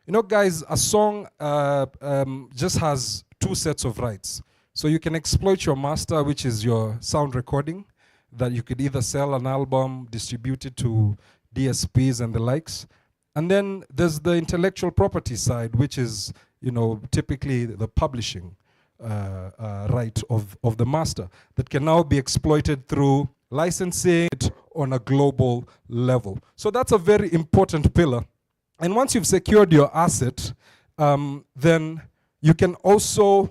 You know, guys, a song just has two sets of rights. So you can exploit your master, which is your sound recording, that you could either sell an album, distribute it to DSPs and the likes. And then there's the intellectual property side, which is, you know, typically the publishing right of the master that can now be exploited through licensing it on a global level. So that's a very important pillar. And once you've secured your asset, then you can also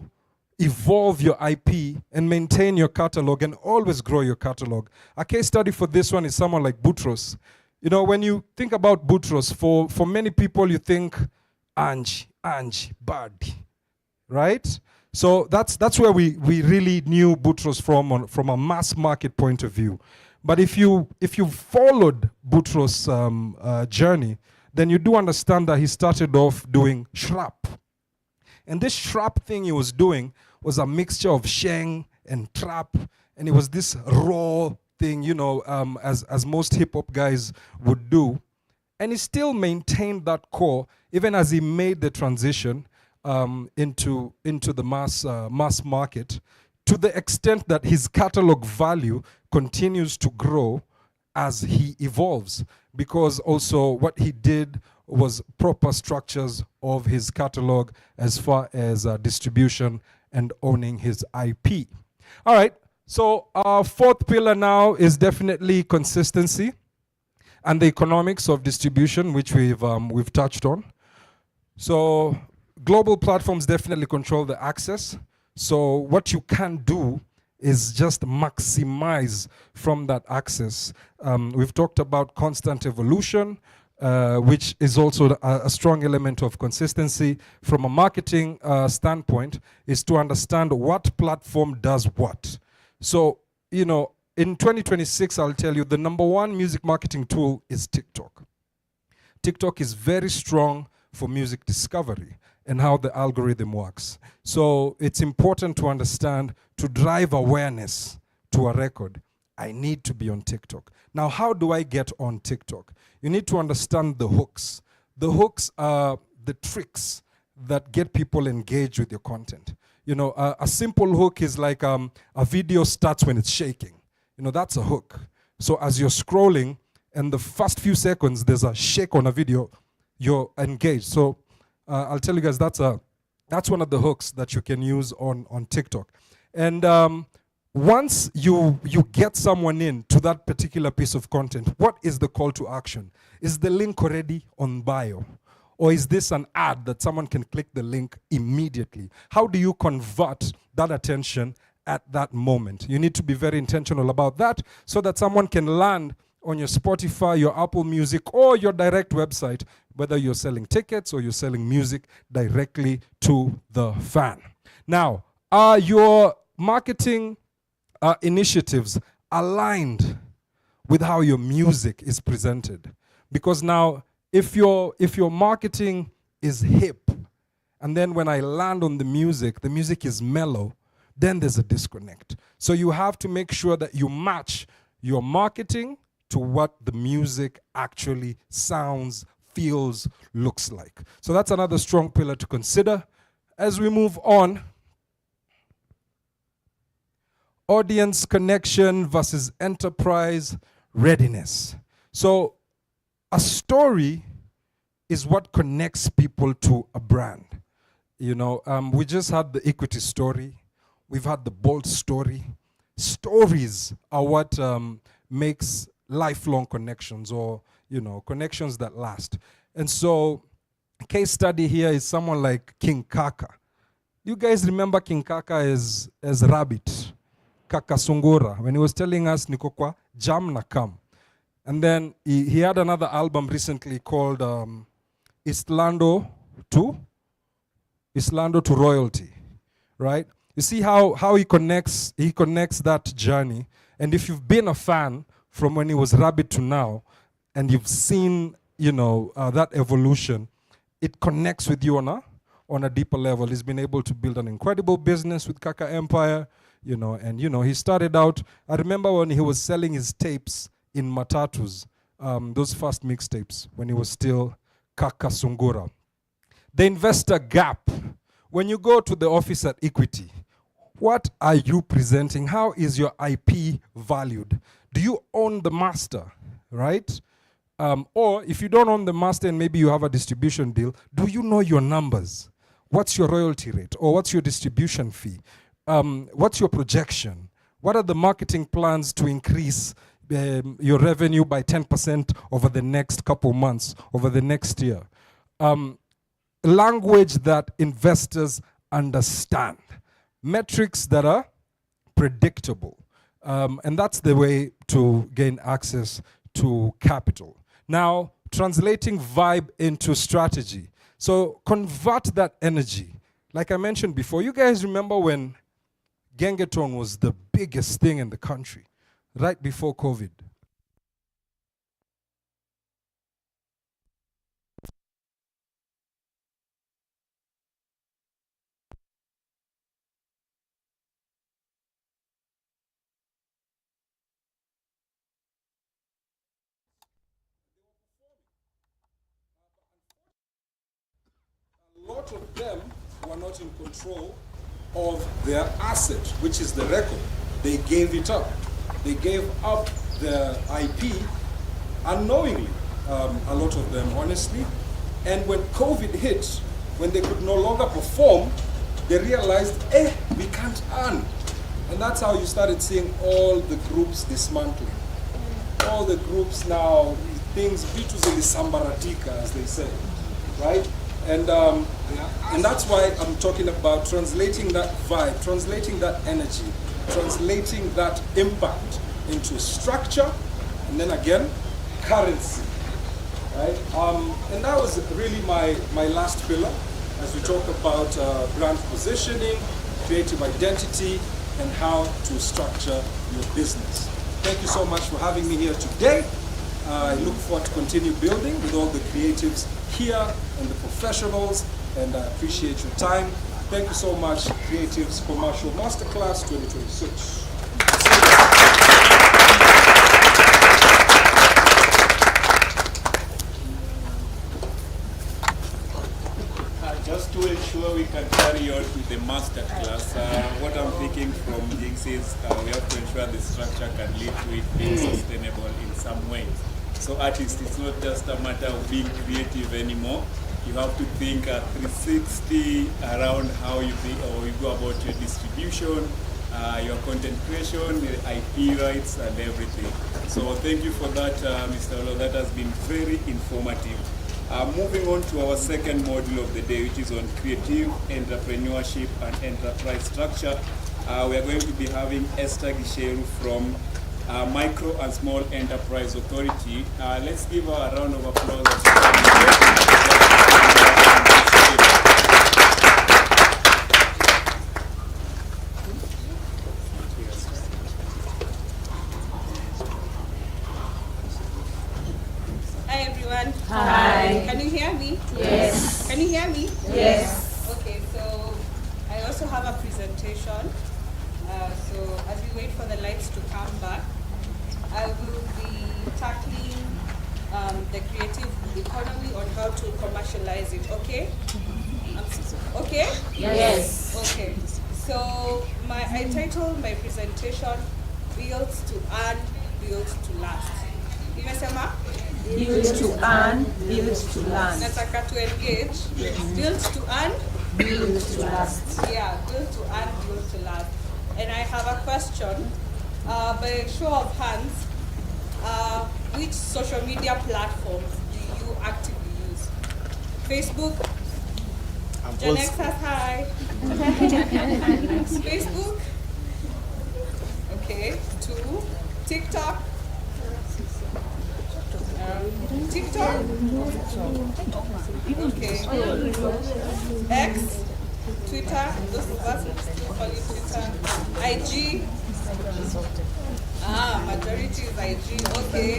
evolve your IP and maintain your catalog and always grow your catalog. A case study for this one is someone like Boutros. You know, when you think about Boutros, for many people you think Ange, Bad, right? So that's where we really knew Boutros from a mass market point of view. But if you followed Boutros' journey, then you do understand that he started off doing shrap. And this shrap thing he was doing was a mixture of sheng and trap, and it was this raw thing, you know, as most hip-hop guys would do. And he still maintained that core, even as he made the transition into the mass market, to the extent that his catalog value continues to grow as he evolves, because also what he did was proper structures of his catalog as far as distribution and owning his IP. All right, so our fourth pillar now is definitely consistency and the economics of distribution, which we've touched on. So global platforms definitely control the access. So what you can do is just maximize from that access. We've talked about constant evolution, which is also a strong element of consistency. From a marketing standpoint, is to understand what platform does what. So, you know, in 2026, I'll tell you, the #1 music marketing tool is TikTok. TikTok is very strong for music discovery and how the algorithm works. So it's important to understand, to drive awareness to a record, I need to be on TikTok. Now, how do I get on TikTok? You need to understand the hooks. The hooks are the tricks that get people engaged with your content. You know, a simple hook is like a video starts when it's shaking. You know, that's a hook. So as you're scrolling, and the first few seconds, there's a shake on a video, you're engaged. So I'll tell you guys, that's one of the hooks that you can use on TikTok. And once you get someone in to that particular piece of content, what is the call to action? Is the link already on bio? Or is this an ad that someone can click the link immediately? How do you convert that attention at that moment? You need to be very intentional about that so that someone can land on your Spotify, your Apple Music, or your direct website, whether you're selling tickets or you're selling music directly to the fan. Now, are your marketing initiatives aligned with how your music is presented? Because now, if your marketing is hip, and then when I land on the music is mellow, then there's a disconnect. So you have to make sure that you match your marketing to what the music actually sounds, feels, looks like. So that's another strong pillar to consider. As we move on, audience connection versus enterprise readiness. So a story is what connects people to a brand. You know, we just had the equity story. We've had the Bolt story. Stories are what makes lifelong connections, or, you know, connections that last. And so a case study here is someone like King Kaka. You guys remember King Kaka as Rabbit, Kaka Sungura, when he was telling us niko kwa jam na kam. And then he had another album recently called Islando to Royalty, right? You see how he connects that journey. And if you've been a fan from when he was Rabbit to now, and you've seen, you know, that evolution, it connects with you on a deeper level. He's been able to build an incredible business with Kaka Empire, you know, and, you know, he started out, I remember when he was selling his tapes in Matatus, those first mixtapes, when he was still Kaka Sungura. The investor gap. When you go to the office at Equity, what are you presenting? How is your IP valued? Do you own the master, right? Or if you don't own the master and maybe you have a distribution deal, do you know your numbers? What's your royalty rate? Or what's your distribution fee? What's your projection? What are the marketing plans to increase your revenue by 10% over the next couple months, over the next year? Language that investors understand. Metrics that are predictable. And that's the way to gain access to capital. Now, translating vibe into strategy. So convert that energy. Like I mentioned before, you guys remember when Gengetone was the biggest thing in the country, right before COVID? A lot of them were not in control of their asset, which is the record. They gave it up. They gave up their IP unknowingly, a lot of them, honestly. And when COVID hit, when they could no longer perform, they realized, we can't earn. And that's how you started seeing all the groups dismantling. All the groups now, things, vitu zilisambaratika, as they say, right? And that's why I'm talking about translating that vibe, translating that energy, translating that impact into structure, and then again, currency, right? And that was really my last pillar as we talk about brand positioning, creative identity, and how to structure your business. Thank you so much for having me here today. I look forward to continue building with all the creatives here and the professionals, and I appreciate your time. Thank you so much, Creatives Commercial Masterclass 2026. Just to ensure we can carry on with the masterclass, what I'm thinking from Jigs is we have to ensure the structure can lead to it being sustainable in some ways. So artists, it's not just a matter of being creative anymore. You have to think 360 around how you think or you go about your distribution, your content creation, the IP rights, and everything. So thank you for that, Mr. Olo. That has been very informative. Moving on to our second module of the day, which is on creative entrepreneurship and enterprise structure. We are going to be having Esther Gisheru from Micro and Small Enterprise Authority. Let's give her a round of applause. Hi everyone. Hi. Can you hear me? Yes. Can you hear me? Yes. Okay, so I also have a presentation. So as we wait for the lights to come back, I will be tackling the creative economy on how to commercialize it, okay? Okay? Yes. Okay. So I titled my presentation, Built to Earn, Built to Last. Imesema? Build to earn, build to learn. Nataka to engage. Built to earn, Build to last. yeah, built to earn, built to last. And I have a question. By show of hands, which social media platforms do you actively use? Facebook? Janex says hi. Facebook? Okay. 2. TikTok? TikTok? Okay. X? Twitter? Those of us who still call it Twitter. IG? Majority is IG. Okay.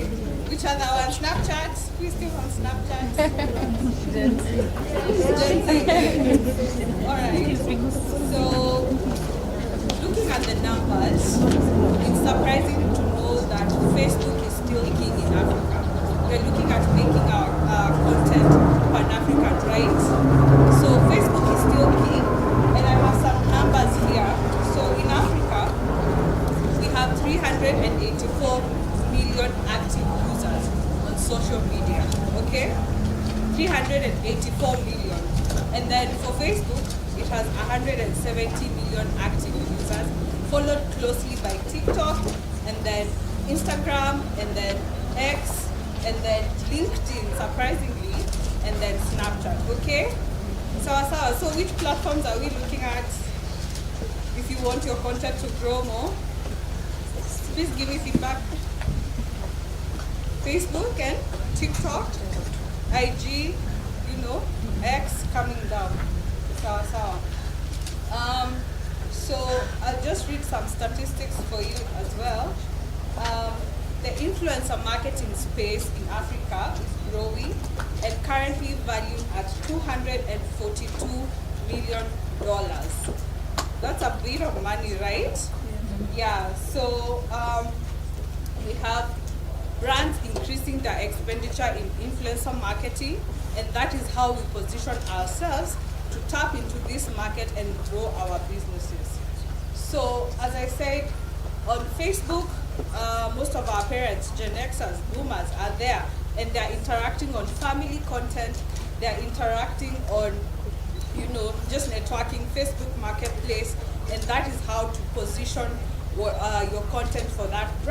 Which other one? Snapchat? Who is still on Snapchat? Gen Z. Alright. So, looking at the numbers, it's surprising to know that Facebook is still king in Africa. We're looking at making our content pan-African, right? 84 million. And then for Facebook, it has 170 million active users, followed closely by TikTok, and then Instagram, and then X, and then LinkedIn, surprisingly, and then Snapchat, okay? So which platforms are we looking at if you want your content to grow more? Please give me feedback. Facebook and TikTok, IG, X coming down. So I'll just read some statistics for you as well. The influencer marketing space in Africa is growing and currently valued at $242 million. That's a bit of money, right? Yeah, so we have brands increasing their expenditure in influencer marketing, and that is how we position ourselves to tap into this market and grow our businesses. So, as I said, on Facebook, most of our parents, Gen Xers, boomers, are there, and they're interacting on family content, they're interacting on, just networking, Facebook Marketplace, and that is how to position your content for that brand.